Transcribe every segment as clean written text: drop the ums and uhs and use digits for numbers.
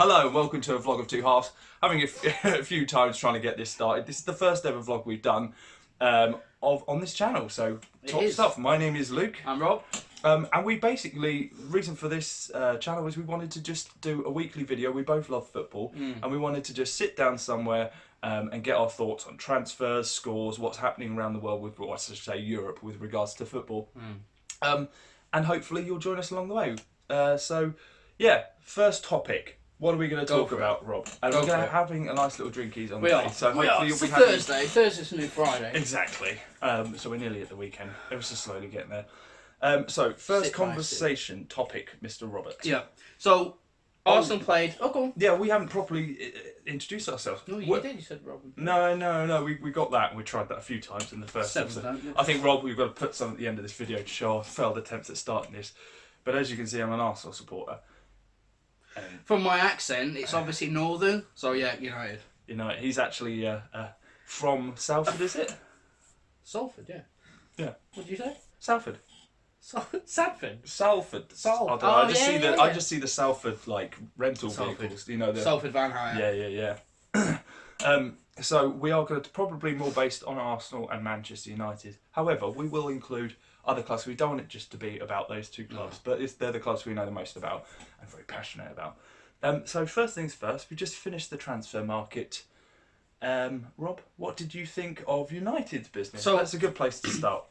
Hello and welcome to a vlog of Two Halves. Having a few times trying to get this started. This is the first ever vlog we've done on this channel, so top stuff. My name is Luke. I'm Rob. And we basically, the reason for this channel is we wanted to just do a weekly video. We both love football and we wanted to just sit down somewhere and get our thoughts on transfers, scores, what's happening around the world with, or I should say Europe, with regards to football. And hopefully you'll join us along the way. So yeah, first topic. What are we going to talk about, Rob? And we're going to having a nice little drinkies on the day. So hopefully you'll be happy. Thursday. Thursday's a new Friday. Exactly. So we're nearly at the weekend. Ever so slowly getting there. So first conversation topic, Mr. Roberts. Yeah. So Arsenal played. Oh, go on. Yeah, we haven't properly introduced ourselves. No, you did. You said Rob. No. We got that. We tried that a few times in the first episode. I think, Rob, we've got to put some at the end of this video to show our failed attempts at starting this. But as you can see, I'm an Arsenal supporter. From my accent, it's obviously northern. So yeah, United. United. He's actually from Salford, is it? Salford, yeah. Yeah. What did you say? Salford. Salford. Salford. Salford. I just see the Salford like rental vehicles. You know the Salford van hire. Yeah. So we are going to probably more based on Arsenal and Manchester United. However, we will include other clubs. We don't want it just to be about those two clubs, but they're the clubs we know the most about and very passionate about. So first things first, we just finished the transfer market. Rob, what did you think of United's business? So that's a good place to start.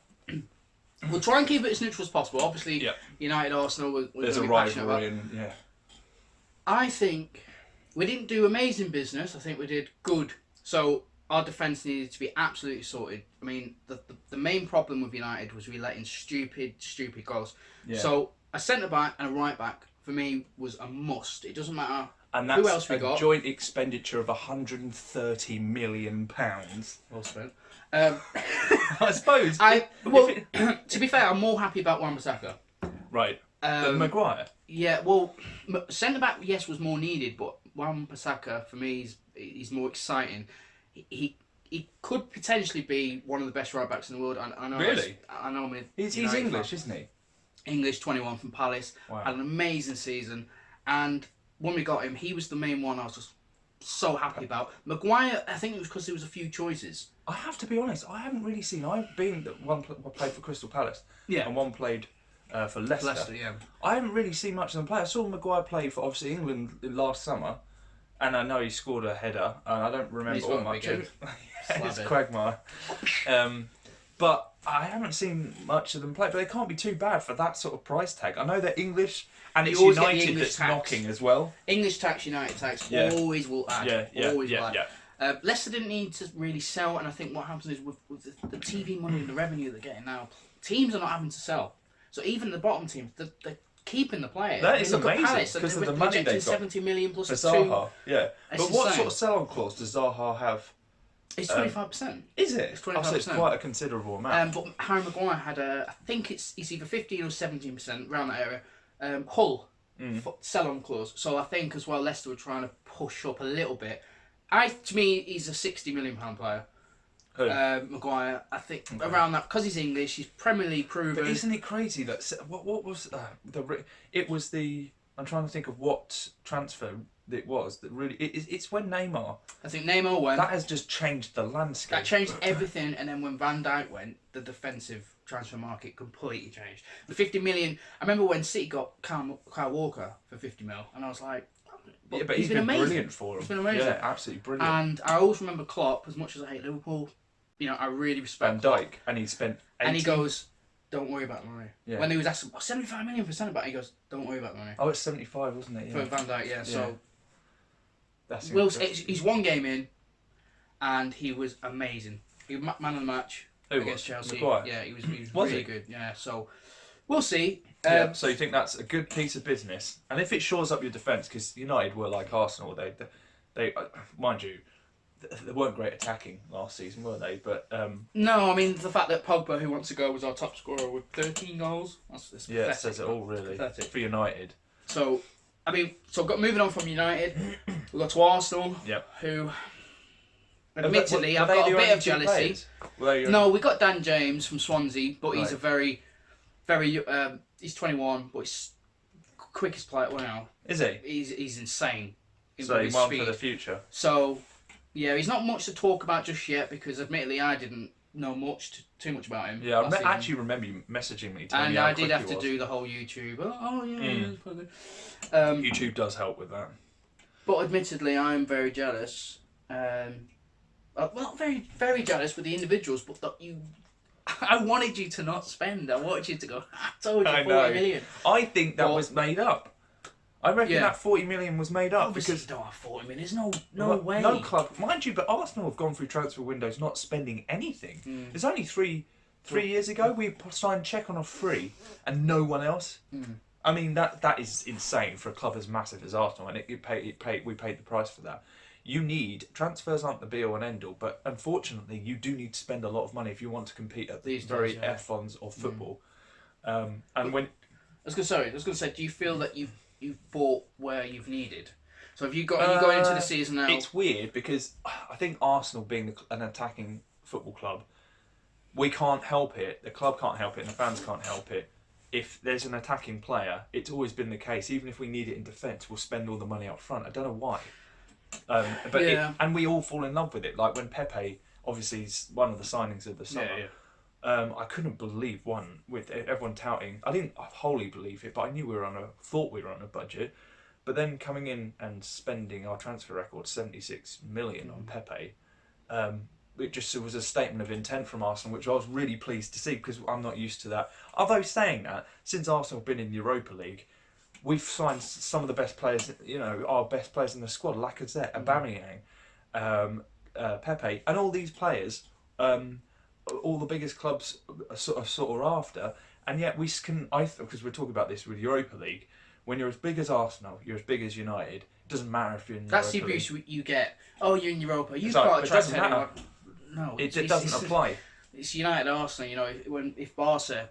We'll try and keep it as neutral as possible. Obviously, United, Arsenal, there's a rivalry, and I think we didn't do amazing business. I think we did good. So our defence needed to be absolutely sorted. I mean, the main problem with United was we let in stupid goals. Yeah. So a centre back and a right back for me was a must. It doesn't matter who else we got. And that's a joint expenditure of £130 million. Well spent. I suppose. To be fair, I'm more happy about Wan-Bissaka. Right. Than Maguire. Yeah. Well, centre back, yes, was more needed, but Wan-Bissaka for me he's more exciting. He could potentially be one of the best right backs in the world. I know. Really? I know. He's English, isn't he? English, 21 from Palace. Wow. Had an amazing season, and when we got him, he was the main one I was just so happy about. Maguire, I think it was because there was a few choices. I have to be honest, I haven't really seen. I've been one played for Crystal Palace, and one played for Leicester. Yeah. I haven't really seen much of them play. I saw Maguire play for obviously England last summer, and I know he scored a header, and I don't remember all much. It's Quagmire. But I haven't seen much of them play. But they can't be too bad for that sort of price tag. I know they're English, and it's United that's knocking as well. English tax, United tax, always will add. Always will add. Leicester didn't need to really sell, and I think what happens is with the TV money and the revenue they're getting now, teams are not having to sell. So even the bottom teams, they're keeping the player. That is amazing because of the money they've got. 70 million plus for Zaha. Yeah, but what insane. sort of sell-on clause does Zaha have? It's 25%. Is it? It's 25%. So it's quite a considerable amount. But Harry Maguire had I think it's either 15 or 17% around that area. Hull sell-on clause. So I think as well Leicester were trying to push up a little bit. To me, he's a £60 million player. Who? Maguire, I think around that because he's English, he's Premier League proven. But isn't it crazy that what was it was the I'm trying to think of what transfer it was that really it's when Neymar. I think Neymar went. That has just changed the landscape. That changed everything, and then when Van Dijk went, the defensive transfer market completely changed. The 50 million. I remember when City got Kyle Walker for 50 mil, and I was like. But he's been amazing. Brilliant for him. He's been amazing. Yeah, absolutely brilliant. And I always remember Klopp, as much as I hate Liverpool, I really respect Van Dijk, and he spent 80. And he goes, don't worry about the money. Yeah. When he was asked, 75 million for centre back, he goes, don't worry about the money. Oh, it's 75, wasn't it? Yeah. For Van Dijk, yeah. So, that's he's one game in, and he was amazing. He was man of the match against Chelsea. Maguire? Yeah, he was really good. Yeah, so we'll see. So you think that's a good piece of business, and if it shores up your defence, because United were like Arsenal, they mind you, they weren't great attacking last season, were they? But no, I mean the fact that Pogba, who wants to go, was our top scorer with 13 goals. That's pathetic. It says it all really for United. So moving on from United, we got to Arsenal. Yep. Who, admittedly, I've got a bit of jealousy. No, we got Dan James from Swansea, but he's a very, very. He's 21, but he's quickest player now. Is he? He's insane. So his one speed. for the future. So, yeah, he's not much to talk about just yet because, admittedly, I didn't know too much about him. Yeah, I actually remember you messaging me. And me how I did quick have he to was. do the whole YouTube. Oh yeah, it's funny. YouTube does help with that. But admittedly, I am very jealous. Well, very, very jealous with the individuals, but that you. I wanted you to not spend. I wanted you to go. I told you 40 million. I think that was made up. I reckon Yeah. that 40 million was made up Obviously, because you don't have 40 million. There's no way. no club, mind you, but Arsenal have gone through transfer windows not spending anything. There's only three years ago we signed Czech on a free, and no one else. I mean that is insane for a club as massive as Arsenal, and we paid the price for that. You need transfers aren't the be all and end all, but unfortunately you do need to spend a lot of money if you want to compete at the very F1s of football. And when I was going to say, do you feel that you've bought where you've needed? So have you got? Are you going into the season now? It's weird because I think Arsenal being an attacking football club, we can't help it. The club can't help it, and the fans can't help it. If there's an attacking player, it's always been the case. Even if we need it in defence, we'll spend all the money up front. I don't know why. And we all fall in love with it. Like when Pepe, obviously, is one of the signings of the summer. I couldn't believe with everyone touting. I didn't wholly believe it, but I knew thought we were on a budget. But then coming in and spending our transfer record 76 million on Pepe, it was a statement of intent from Arsenal, which I was really pleased to see because I'm not used to that. Although saying that, since Arsenal have been in the Europa League, we've signed some of the best players, our best players in the squad, Lacazette, Aubameyang, Pepe, and all these players. All the biggest clubs are sort of after, and yet because we're talking about this with Europa League, when you're as big as Arsenal, you're as big as United. It doesn't matter if you're in That's Europa the abuse League. you get. Oh, you're in Europa. You've got to attract anyone. No, it doesn't apply. It's United, Arsenal. If Barca,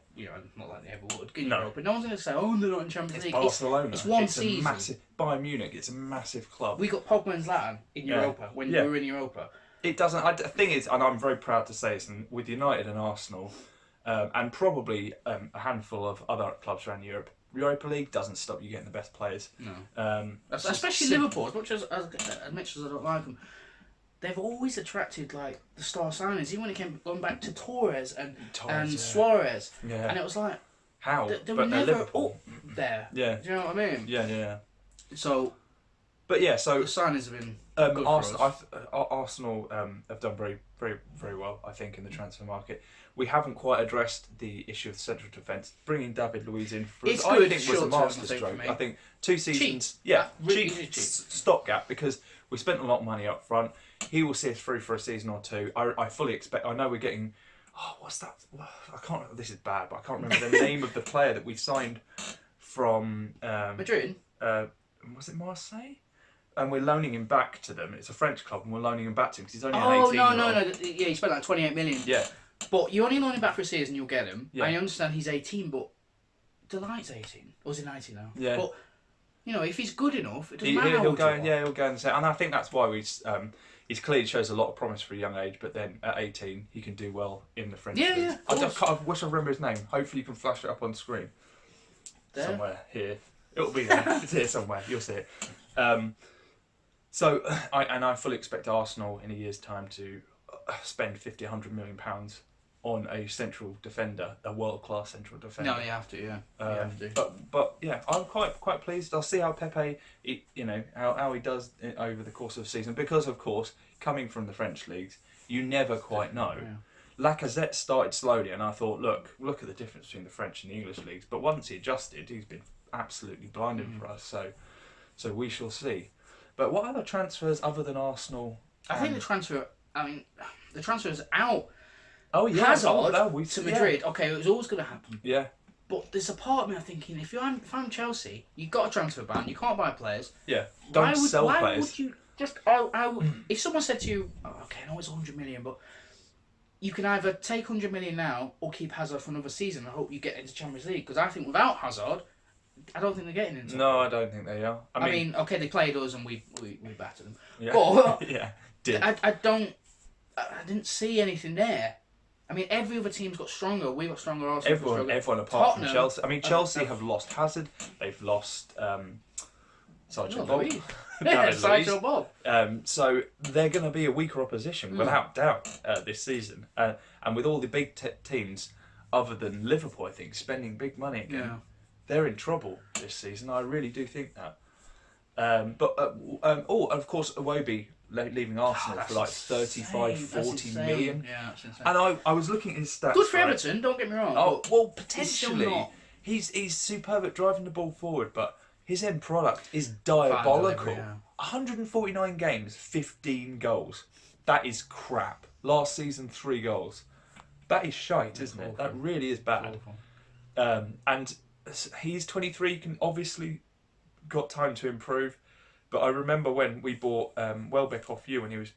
not like they ever would, get Europa, no one's going to say, oh, they're not in Champions League. Barcelona. It's one season. Bayern Munich. It's a massive club. We got Pogba and Zlatan in Europa when we were in Europa. It doesn't. The thing is, and I'm very proud to say this, and with United and Arsenal, and probably a handful of other clubs around Europe, Europa League doesn't stop you getting the best players. No. Especially Liverpool, as much as I don't like them, they've always attracted like the star signings. Even when it came going back to Torres and Suarez, and it was like how they were never up there. Yeah. Do you know what I mean? Yeah. So. But yeah, so the signings have been good Arsenal have done very, very, very well, I think, in the transfer market. We haven't quite addressed the issue of central defence. Bringing David Luiz in I think was a masterstroke. I think 2 seasons, cheap stopgap because we spent a lot of money up front. He will see us through for a season or two. I fully expect. I know we're getting. Oh, what's that? I can't. This is bad, but I can't remember the name of the player that we signed from Madrid. Was it Marseille? And we're loaning him back to them. It's a French club, and we're loaning him back to him because he's only an 18-year-old. No. Yeah, he spent like 28 million. Yeah. But you only loan him back for a season, you'll get him. Yeah. I understand he's 18, but Delight's 18. Or is he 19 now? Yeah. But, if he's good enough, it doesn't matter how he'll old go. you are. Yeah, he'll go and say. And I think that's why he's clearly shows a lot of promise for a young age. But then at 18, he can do well in the French league. Yeah. I wish I remember his name. Hopefully, you can flash it up on screen. There? Somewhere here. It'll be there. It's here somewhere. You'll see it. So I fully expect Arsenal in a year's time to spend 50, 100 million pounds on a central defender, a world-class central defender. No, you have to, yeah. You have to. But yeah, I'm quite pleased. I'll see how Pepe, how he does over the course of the season, because of course, coming from the French leagues, you never quite know. Yeah. Lacazette started slowly, and I thought, look at the difference between the French and the English leagues. But once he adjusted, he's been absolutely blinding for us. So we shall see. But what other transfers other than Arsenal? I think the transfer is out. Oh yeah, Hazard to Madrid. Yeah. Okay, it was always going to happen. Yeah. But there's a part of me thinking, if I'm Chelsea, you've got a transfer ban. You can't buy players. Yeah. Don't sell players. Why would you just? If someone said to you, okay, I know it's 100 million, but you can either take 100 million now or keep Hazard for another season. I hope you get into Champions League, because I think without Hazard, I don't think they're getting into. No, I don't think they are. I mean, okay, they played us and we battered them. Yeah. But yeah. I didn't see anything there. I mean, every other team's got stronger. We got stronger. Arsenal everyone apart from Chelsea. I mean, Chelsea have lost Hazard. They've lost Sergeant Bolt. Yeah, David Sideshow Luiz. Bob. So they're going to be a weaker opposition without doubt this season, and with all the big teams, other than Liverpool, I think, spending big money again, they're in trouble this season. I really do think that. Of course, Iwobi leaving Arsenal for like 35, 40 million. Yeah, that's insane. And I was looking at his stats. Good for Everton, don't get me wrong. Oh, well, still potentially. not. He's superb at driving the ball forward, but his end product is diabolical. Delivery, yeah. 149 games, 15 goals. That is crap. Last season, 3 goals. That is shite, isn't it? That really is bad. And he's 23, can obviously got time to improve. But I remember when we bought Welbeck off you when he was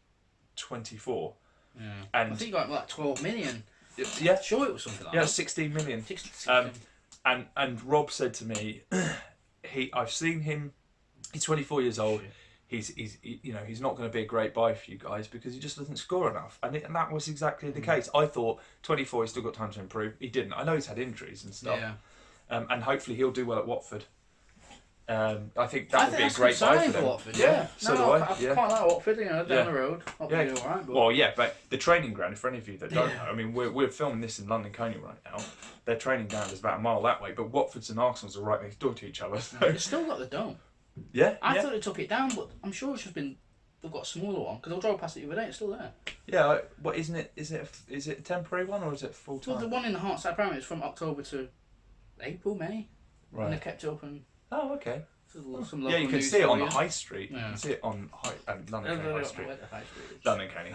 24. Yeah. And I think he got like 12 million. Yeah. Sure, it was something like Yeah, that. 16 million. 16. And Rob said to me, I've seen him. He's 24 years old. He's not going to be a great buy for you guys because he just doesn't score enough. And that was exactly the case. I thought 24, he's still got time to improve. He didn't. I know he's had injuries and stuff. Yeah. And hopefully he'll do well at Watford. I think that would be a that's great good buy sign for them. Watford, Yeah, so do I. I quite like Watford, down Yeah. the road. Hope Yeah. they do all right, but... Well, yeah, but the training ground, for any of you that don't know, I mean, we're filming this in London Coney right now. Their training ground is about a mile that way, but Watford's and Arsenal's are right next door to each other. So. It's still got the dome. Yeah, I thought they took it down, but I'm sure it's just been... They've got a smaller one, because I drove past it the other day, it's still there. Yeah, what isn't it? Is it a temporary one or is it full time? Well, the one in the Heartside apparently is from October to April, May. Right. And they kept it open. Oh, okay. Some Yeah, you can see it on the news high street. Yeah. You can see it on London Coney High Street. Where the high street is. London Coney.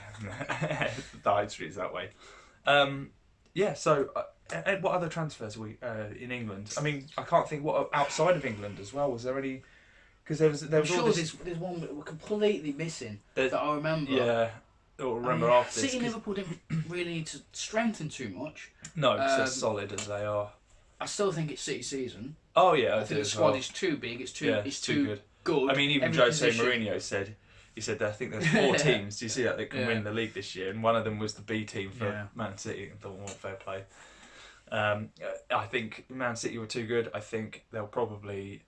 The high street is that way. Yeah. So, what other transfers are we in England? I mean, I can't think what outside of England as well. Was there any? Because there was I'm all sure this. there's one that we're completely missing There's- that I remember. Yeah. I'll remember I mean, after this. City and Liverpool didn't really need to strengthen too much. No, because they're solid as they are. I still think it's City season. Oh yeah, I think the squad is too big. It's too good. I mean, even Every Jose position. Mourinho said. He said, I think there's 4 teams. Do you see that can win the league this year? And one of them was the B team for Man City. And thought, well, fair play. I think Man City were too good. I think they'll probably.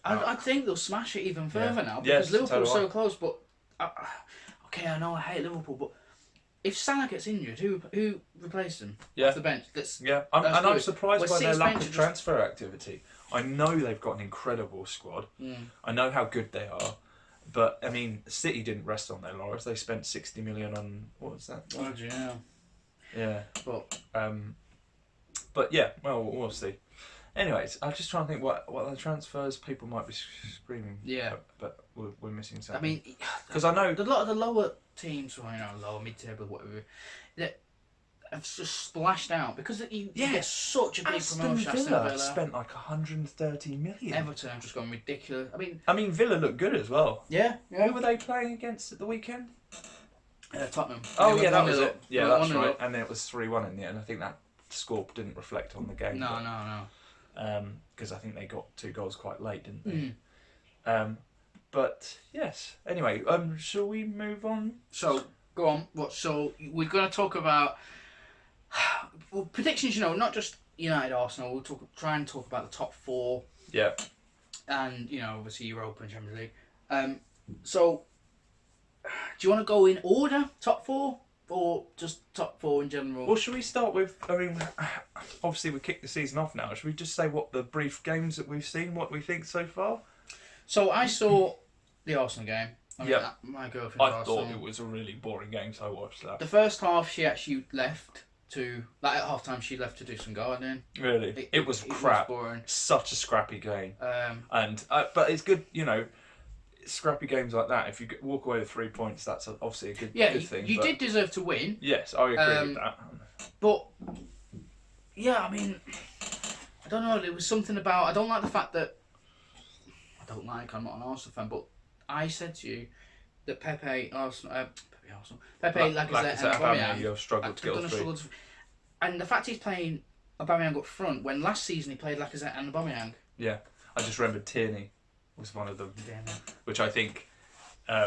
I think they'll smash it even further now because Liverpool's so close. But okay, I know I hate Liverpool, but if Salah gets injured, who replaced him off the bench? I'm surprised by their City's lack bench of transfer activity. I know they've got an incredible squad. I know how good they are. But, I mean, City didn't rest on their laurels. They spent 60 million on... What was that? Oh, yeah. Yeah. But, but yeah, well, we'll see. Anyways, I'm just trying to think what other transfers people might be screaming. Yeah. But we're missing something. I mean... Because I know... A lot of the lower teams, lower mid-table, whatever, that have just splashed out because you get such a big promotion. Aston Villa spent like 130 million. Everton have just gone ridiculous. I mean, Villa looked good as well. Yeah. Who were they playing against at the weekend? Tottenham. Oh yeah, that was it. Up. Yeah, that's right. And then it was 3-1 in the end. I think that score didn't reflect on the game. No. Because I think they got 2 goals quite late, didn't they? But yes. Anyway, shall we move on? So go on. So we're going to talk about predictions. Not just United, Arsenal. We'll try and talk about the top 4. Yeah. And obviously Europa and Champions League. So do you want to go in order, top 4, or just top 4 in general? Well, should we start with? I mean, obviously we kicked the season off now. Should we just say what the brief games that we've seen, what we think so far? So I saw the Arsenal game. My girlfriend. I thought it was a really boring game, so I watched that. The first half, she actually left at half time. She left to do some gardening. Really, it was crap. Was boring. Such a scrappy game. But it's good, scrappy games like that. If you walk away with 3 points, that's obviously a good thing. You did deserve to win. Yes, I agree with that. But yeah, I mean, I don't know. There was something about I don't like the fact that I'm not an Arsenal fan, but I said to you that Pepe, Lacazette, and Aubameyang, you've struggled to get through. And the fact he's playing Aubameyang up front when last season he played Lacazette and Aubameyang. Yeah, I just remembered Tierney was one of them, which I think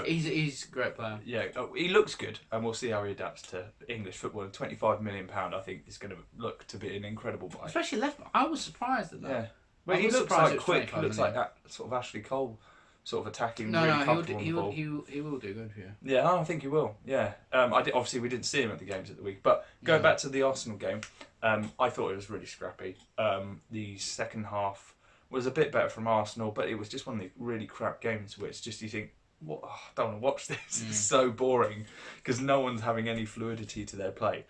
he's a great player. Yeah, he looks good, and we'll see how he adapts to English football. And £25 million, I think, is going to look to be an incredible buy. Especially left. I was surprised at that. Yeah, well, he looks like quick. He looks like that sort of Ashley Cole sort of attacking, No, really no, comfortable on the ball. he will do good for you. Yeah, I think he will. Yeah, obviously we didn't see him at the games of the week, but going back to the Arsenal game, I thought it was really scrappy. The second half was a bit better from Arsenal, but it was just one of the really crap games where it's just you think, what? Oh, I don't want to watch this. It's so boring because no one's having any fluidity to their play.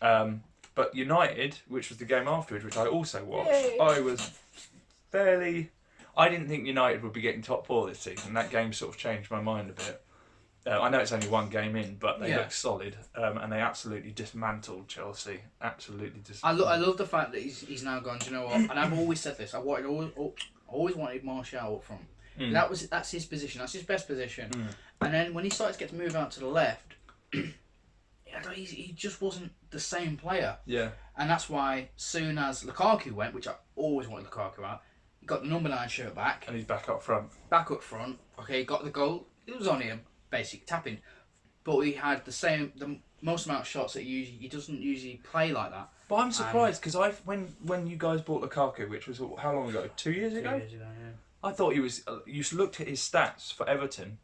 But United, which was the game afterwards, which I also watched, I didn't think United would be getting top four this season. That game sort of changed my mind a bit. I know it's only one game in, but they look solid, and they absolutely dismantled Chelsea. Absolutely dismantled. I love the fact that he's now gone. Do you know what? And I've always said this. Always wanted Martial up front. That's his position. That's his best position. And then when he started to get to move out to the left, he just wasn't the same player. Yeah. And that's why soon as Lukaku went, which I always wanted Lukaku out, he got the number 9 shirt back. And he's back up front. Back up front. Okay, he got the goal. It was only a basic tapping, but he had the most amount of shots that he doesn't usually play like that. But I'm surprised because when you guys bought Lukaku, which was how long ago? 2 years ago. 2 years ago, yeah. I thought he was. You looked at his stats for Everton,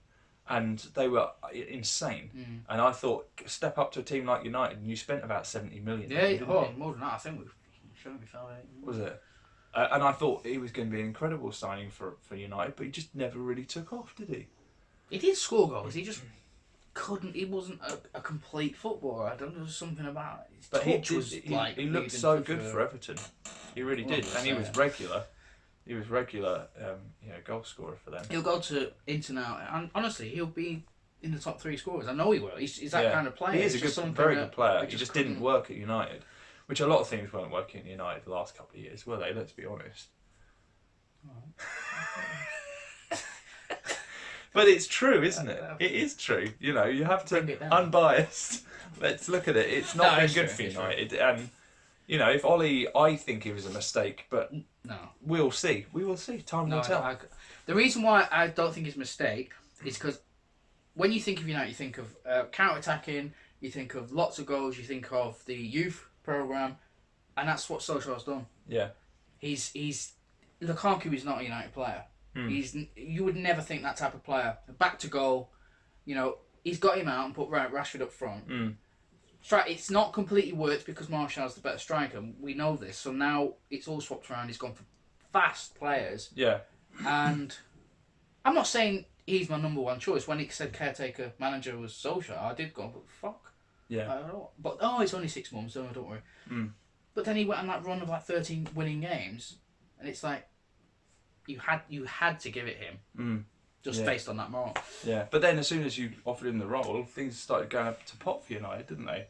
and they were insane. And I thought, step up to a team like United, and you spent about 70 million. Yeah, more than that. I think we fell out. Was it? And I thought he was going to be an incredible signing for United, but he just never really took off, did he? He did score goals. He just couldn't. He wasn't a complete footballer. I don't know. There was something about it. His touch was like he looked so good for Everton. He really did, and he was regular. He was regular, goal scorer for them. He'll go to Inter now, and honestly, he'll be in the top 3 scorers. I know he will. He's that kind of player. He is very good player. He just didn't work at United, which a lot of things weren't working at United the last couple of years, were they? Let's be honest. But it's true, isn't it? It is true. You know, you have to unbiased. Let's look at it. It's not been good for United, and if Ollie, I think it was a mistake, but no, we'll see. We will see. Time will tell. The reason why I don't think it's a mistake is because when you think of United, you think of counter-attacking, you think of lots of goals, you think of the youth program, and that's what Solskjaer's done. Yeah. Lukaku is not a United player. You would never think that type of player. Back to goal, he's got him out and put Rashford up front. It's not completely worked because Martial's the better striker. We know this. So now it's all swapped around. He's gone for fast players. Yeah. And I'm not saying he's my number one choice. When he said caretaker manager was Solskjaer, I did go, but fuck. Yeah. But it's only 6 months, so don't worry. But then he went on that run of like 13 winning games, and it's like you had to give it him. Based on that moral. Yeah, but then as soon as you offered him the role, things started going up to pot for United, didn't they?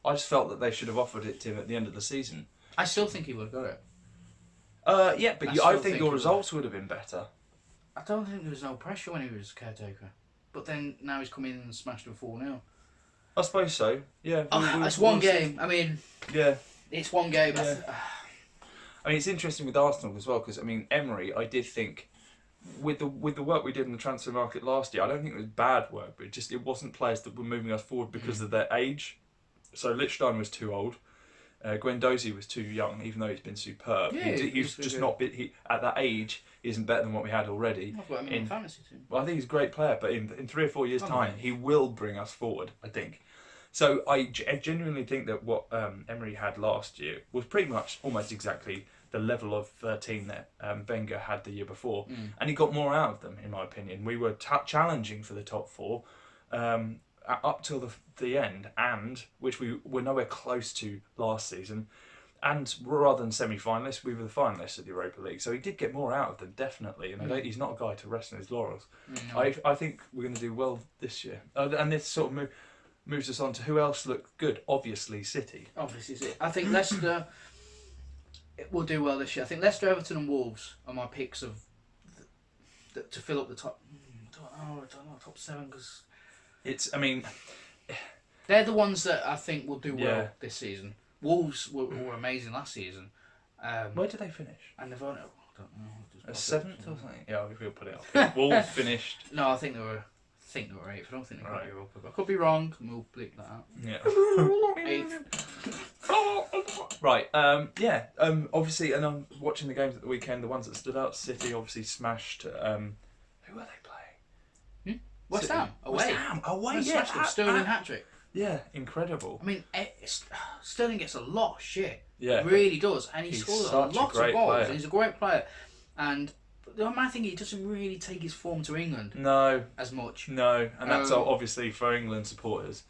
I just felt that they should have offered it to him at the end of the season. I still think he would have got it. Yeah, but I think your results would have been better. I don't think there was no pressure when he was caretaker. But then now he's come in and smashed him 4-0. I suppose so, yeah. It's one game. I mean, yeah, it's one game. Yeah. I mean, it's interesting with Arsenal as well, because, Emery, I did think, with the work we did in the transfer market last year, I don't think it was bad work, but it wasn't players that were moving us forward because of their age. So Lichtstein was too old. Guendouzi was too young, even though he's been superb. Yeah, he's just not. At that age, he isn't better than what we had already. I've got him in fantasy team. Well, I think he's a great player, but in 3 or 4 years' time, he will bring us forward, I think. So I genuinely think that what Emery had last year was pretty much almost exactly the level of team that Wenger had the year before, and he got more out of them, in my opinion. We were challenging for the top 4 up till the end, and which we were nowhere close to last season. And rather than semi-finalists, we were the finalists of the Europa League. So he did get more out of them, definitely. And he's not a guy to rest on his laurels. No. I think we're going to do well this year. And this sort of moves us on to who else looked good. Obviously, City. Obviously, City. I think Leicester will do well this year. I think Leicester, Everton and Wolves are my picks of to fill up the top. I don't know, top 7, because they're the ones that I think will do well this season. Wolves were amazing last season. Where did they finish? And they've only, I don't know. 7th or something? Yeah, we'll put it up. Wolves finished. No, I think they were 8th. I don't think they got Europa. I could be wrong, and we'll bleep that out. Yeah. 8th. Right. Obviously, and I'm watching the games at the weekend. The ones that stood out, City obviously smashed. Who were they away. Away, Smashed yeah. it. Sterling hat-trick. Yeah, incredible. I mean, Sterling gets a lot of shit. Yeah. Really does. And he He's scores such a lots of great goals. player. And he's a great player. And my thing, he doesn't really take his form to England No. as much. No, and that's obviously for England supporters.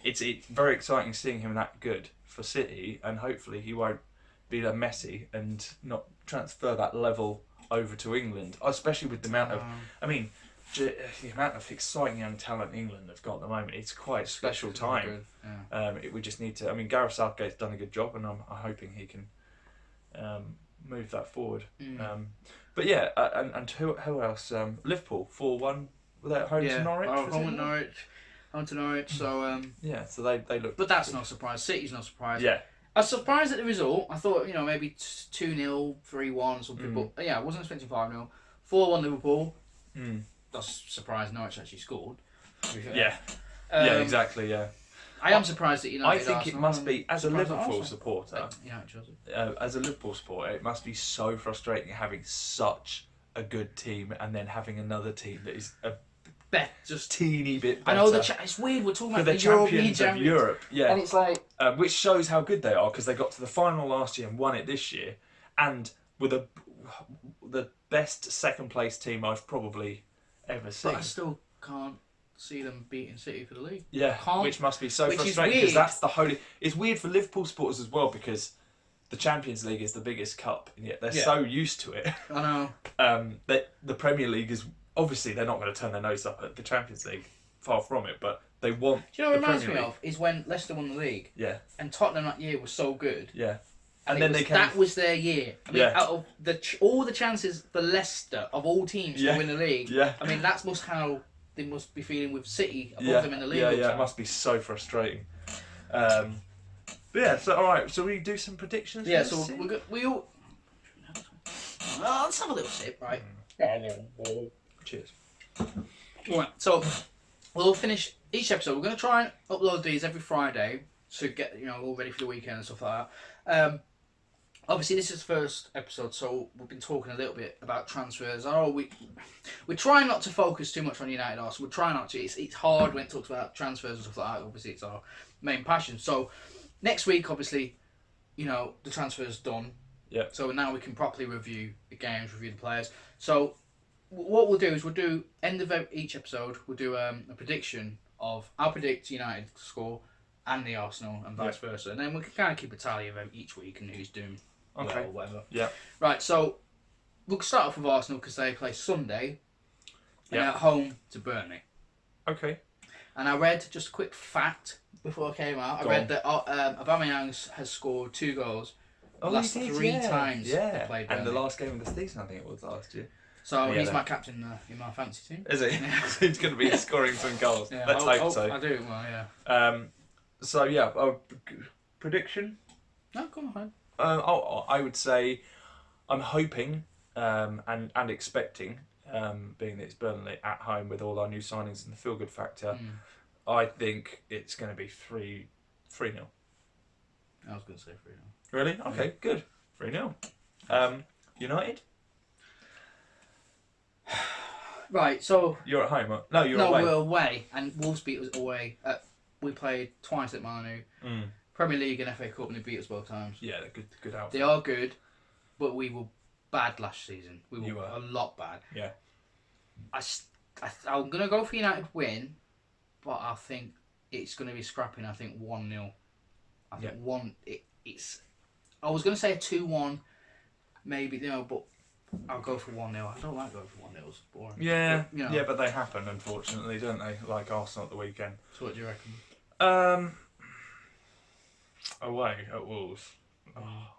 It's very exciting seeing him that good for City, and hopefully he won't be a Messi and not transfer that level over to England, especially with the amount of, I mean, the amount of exciting young talent England have got at the moment. It's quite a special time. Yeah. We just need to. I mean, Gareth Southgate's done a good job, and I'm hoping he can move that forward. But yeah, and who else? Liverpool 4-1. Were they at home to Norwich? Home to Norwich. So yeah, so they look. But that's no surprise. City's no surprise. Yeah. I was surprised at the result. I thought, maybe 2-0, 3-1 something. But yeah, I wasn't expecting 5-0. 4-1 Liverpool. That's surprised Norwich actually scored. Yeah. Yeah, exactly. Yeah. I am surprised that United. I think Arsenal, it must be as a Liverpool Arsenal. supporter. Yeah, As a Liverpool supporter, it must be so frustrating having such a good team and then having another team that is a just teeny bit better. I know it's weird. We're talking about the the champions of Europe. Yeah, and it's like which shows how good they are because they got to the final last year and won it this year, and with the best second place team I've probably ever seen. But I still can't see them beating City for the league. Yeah, which must be so Which is frustrating because weird. that's the holy. It's weird for Liverpool supporters as well because the Champions League is the biggest cup, and yet they're so used to it. I know. That the Premier League is obviously they're not going to turn their nose up at the Champions League, far from it, but they want. Do you know what it the reminds Premier me League. of is when Leicester won the league. Yeah. And Tottenham that year was so good. Yeah. And then that was their year. I mean, out of all the chances for Leicester of all teams to win the league. Yeah. I mean, that's how they must be feeling with City above them in the league. Yeah, it must be so frustrating. But yeah, so all right, so we do some predictions. Yeah, so we all. Let's have a little sip, right? Cheers. Right, so we'll finish each episode. We're going to try and upload these every Friday to get all ready for the weekend and stuff like that. Obviously, this is the first episode, so we've been talking a little bit about transfers. We try not to focus too much on United Arsenal. We try not to. It's hard when it talks about transfers and stuff like that. Obviously, it's our main passion. So next week, obviously, the transfer's done. Yeah. So now we can properly review the games, review the players. So what we'll do is end of each episode, we'll do a prediction of, I'll predict United score and the Arsenal and vice versa. And then we can kind of keep a tally of each week and who's doing well or whatever. Yeah. Right, so we'll start off with Arsenal because they play Sunday and at home to Burnley. Okay. And I read just a quick fact before I came out. I read that Aubameyang has scored 2 goals the last 3 times they played Burnley. And the last game of the season, I think it was last year. So he's my captain in my fantasy team. Is he? So he's going to be scoring some goals. Yeah, Let's hope so. I do, well, yeah. So yeah, prediction? No, go on. I would say I'm hoping and expecting, being that it's Burnley at home with all our new signings and the feel-good factor, I think it's going to be 3-0. I was going to say 3-0. Really? Okay, good. 3-0. United? Right, so... You're at home, no, you're away. No, we're away, and Wolves beat us away. We played twice at Manu. Premier League and FA Cup, and they beat us both times. Yeah, they're good outfit. They are good, but we were bad last season. We were a lot bad. Yeah. I'm going to go for United win, but I think it's going to be scrapping. I think 1-0. I think it's... I was going to say a 2-1, maybe, but I'll go for 1-0. I don't like going for 1-0. It's boring. Yeah, but, but they happen, unfortunately, don't they? Like Arsenal at the weekend. So what do you reckon? Away at Wolves.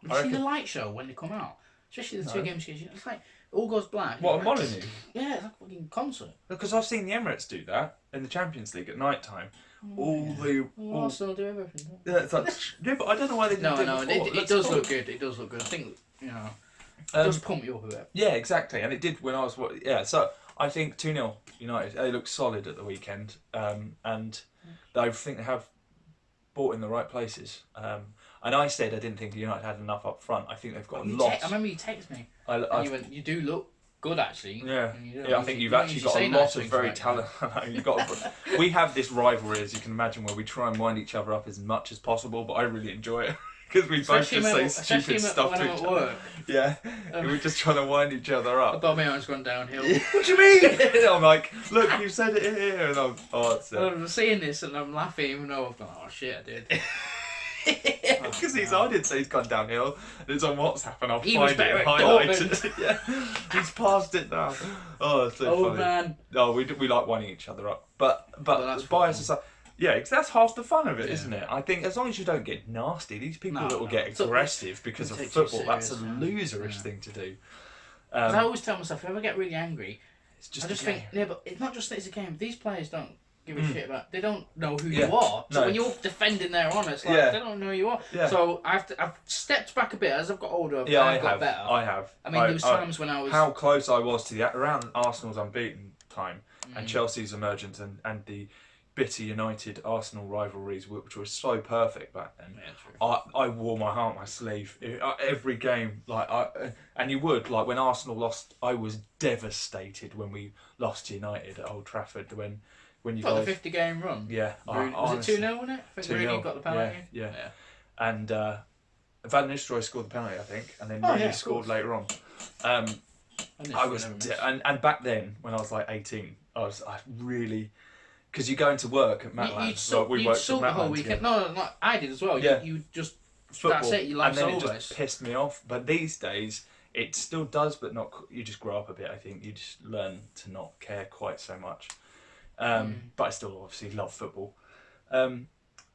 You see the light show when they come out? Especially the 2 games. It's like, all goes black. What, at Molineux? Yeah, it's like a fucking concert. Because I've seen the Emirates do that in the Champions League at night time. Arsenal do everything. Yeah, it's like, but I don't know why they didn't do it before. It does look good. It does look good. I think, it does pump you up a bit. Yeah, exactly. And it did when I was... Yeah, so I think 2-0 United. They look solid at the weekend. And I think they have bought in the right places. And I said I didn't think United had enough up front. I think they've got a lot. I remember you texted me. You went, you do look good actually. Yeah, And you don't I usually- think you you've don't actually usually got say a nice lot of things very about talented. You've got. We have this rivalry, as you can imagine, where we try and wind each other up as much as possible. But I really enjoy it because we both Especially just when- say especially stupid stuff when to I'm each at other. work. Yeah, we're just trying to wind each other I up. thought my arm's gone downhill. What do you mean? I'm like, look, you said it here, and that's it. I'm seeing this and I'm laughing, even though I've gone, oh shit, I did. Because I did say he's gone downhill. And it's on WhatsApp, and I'll He was find it better and at highlight Dortmund. it. Yeah, he's passed it now. Oh, it's so Oh funny. man. No, we like winding each other up, but that's bias fun. aside, yeah, 'cause that's half the fun of it, Yeah. not it? I think as long as you don't get nasty, these people that will get So- aggressive because of take you football, that's a serious, loserish yeah. thing to do. 'Cause I always tell myself, if I ever get really angry, It's just I just a think, game. yeah, but it's not just that it's a game. These players don't give a shit about. They don't know who Yeah. you are. So No. when you're defending their honour, it's like Yeah. they don't know who you are. Yeah. So I've stepped back a bit as I've got older. Yeah, I've got have. better. I have. I mean, there was times when I was. How close I was to the around Arsenal's unbeaten time and Chelsea's emergence and the bitter United Arsenal rivalries, which was so perfect back then. Yeah, true. I wore my heart on my sleeve every game. And you would when Arsenal lost. I was devastated when we lost to United at Old Trafford. When you Got guys, the 50-game run. yeah, Was honestly, it 2-0, wasn't it? I think 2-0. Rooney got the penalty. Yeah. And Van Nistelrooy scored the penalty, I think, and then Rooney yeah, of scored course. later on. I was and back then when I was like 18, I really, because you go into work at Matland. You worked sort at the whole Matland weekend. together. No, I did as well. Yeah. You just Football, that's it. Your and life's then it over. just pissed me off. But these days, it still does, but not. You just grow up a bit. I think you just learn to not care quite so much. But I still obviously love football.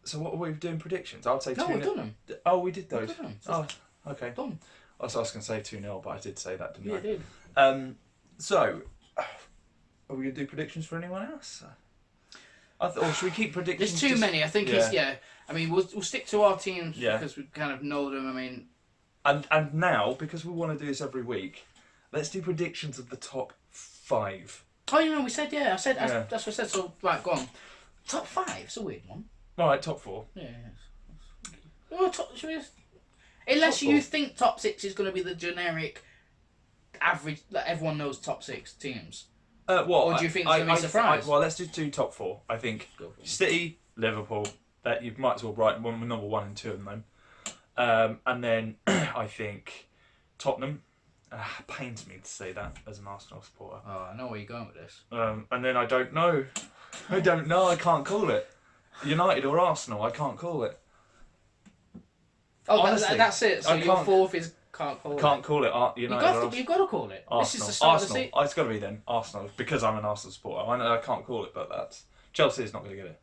So what were we doing predictions? I would say 2-0. No, we've done them. Oh, we did those. We've done them. Oh, okay. Done. I was going to say 2-0, but I did say that, didn't Yeah, I? I did. So, are we going to do predictions for anyone else? Or should we keep predictions? There's too many. I think it's yeah. I mean, we'll stick to our teams because we kind of know them. I mean, and now because we want to do this every week, let's do predictions of the top 5. oh, you know, we said I said that's what I said. So right, go on. Top 5. It's a weird one. All right, top 4. Yeah. Oh, should we just... Unless Top you 4. think top 6 is going to be the generic average that everyone knows top 6 teams. What? Or do you think it's going to be a surprise? Well, let's do top 4. I think Go for it. City, Liverpool. That you might as well write number 1 and 2 of them. And then I think Tottenham. Pains me to say that as an Arsenal supporter. Oh, I know where you're going with this. And then I don't know. I don't know. I can't call it. United or Arsenal. I can't call it. Oh, Honestly, that's it. So I your can't- 4th is can't call Can't it. call it United or Arsenal. You've got to call it. Arsenal. This is the start Arsenal. of the season. It's got to be then Arsenal because I'm an Arsenal supporter. I know I can't call it, but that's Chelsea is not going to get it.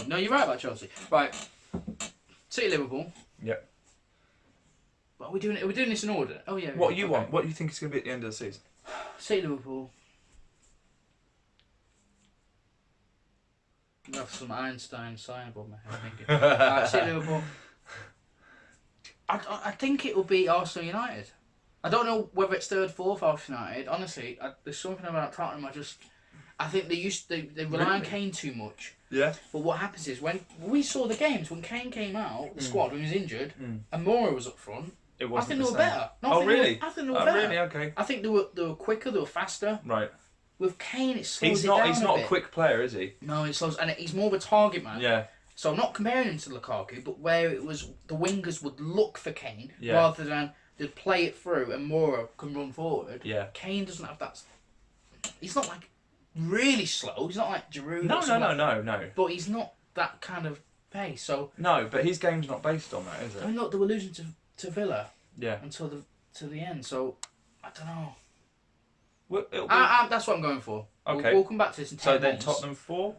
No, you're right about Chelsea. Right, City, Liverpool. Yep. But we're doing this in order. Oh yeah. What do you want? What do you think is going to be at the end of the season? City, Liverpool. I have some Einstein sign above my head. Thinking. City, Liverpool. I think it will be Arsenal United. I don't know whether it's 3rd, 4th Arsenal United. Honestly, there's something about Tottenham. I think they rely on Really? Kane too much. Yeah. But what happens is when we saw the games, when Kane came out, the squad when he was injured, and Mora was up front. It I wasn't think they the were same. better. No, Oh really? I think they were better. Really? Okay. I think they were quicker, they were faster. Right. With Kane, it slows He's it not. down He's a not bit. a quick player, is he? No, it slows, and he's more of a target man. Yeah. So I'm not comparing him to Lukaku, but where it was the wingers would look for Kane rather than they'd play it through and Mora can run forward. Yeah. Kane doesn't have that. He's not like really slow. He's not like Giroud. No. But he's not that kind of pace. So No, but his game's not based on that, is I it? mean, look, they were losing to Villa Yeah. until the end. So I don't know. Well, it'll be- That's what I'm going for. Okay. We'll come back to this in 10 so then months. Tottenham 4.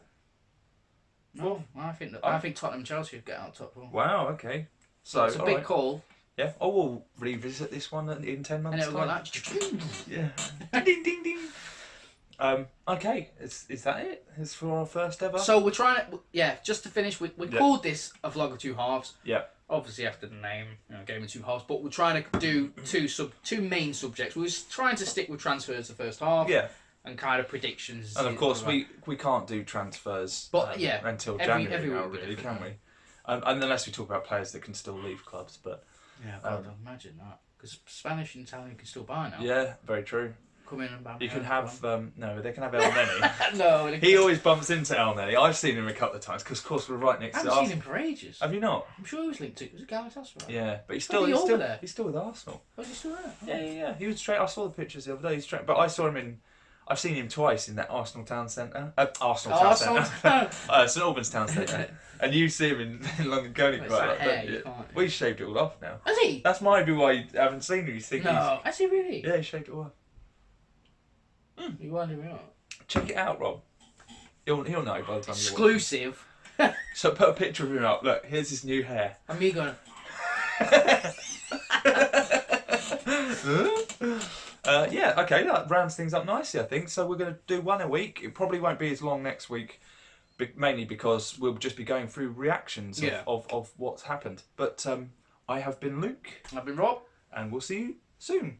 No, I think Tottenham Chelsea would get out top 4. Wow. Okay. So It's a all big right. call. Yeah. Oh, we'll revisit this one in 10 And months' it'll go time. like Yeah. ding ding ding. Okay. Is that it? It's for our first ever. So we're trying to, just to finish, we Yeah. called this a vlog of 2 halves. Yeah. Obviously after the name, Game of 2 halves, but we're trying to do two main subjects. We were trying to stick with transfers the first half. Yeah. And kind of predictions. And of course we can't do transfers. But, until every January now, week we really, do, can we? And unless we talk about players that can still leave clubs, but Yeah, God, imagine that. Because Spanish and Italian you can still buy now. Yeah, very true. Come in and buy. You can have no, they can have El Neni. No, He always bumps into El Neni. I've seen him a couple of times because, of course, we're right next I to haven't Arsenal. seen him for ages. Have you not? I'm sure he was linked to. Was it Galatasaray? Yeah, but he's Why still there? he's still with Arsenal. Was he still there? Oh. Yeah. He was straight. I saw the pictures the other day. He's straight, but I saw him in. I've seen him twice in that Arsenal Town Centre. Arsenal Town Centre. St Albans Town Centre. And you see him in London going It's quite a that lot, hair, don't you you? can't. Well, he's shaved it all off now. Has he? That's maybe why you haven't seen him. You think No. Has he really? Yeah, he shaved it all off. You winding me up. Check it out, Rob. He'll know by the time you're Exclusive. watching. So put a picture of him up. Look, here's his new hair. And me going. Yeah, okay, that rounds things up nicely, I think. So we're going to do one a week. It probably won't be as long next week, mainly because we'll just be going through reactions of what's happened. But I have been Luke. I've been Rob. And we'll see you soon.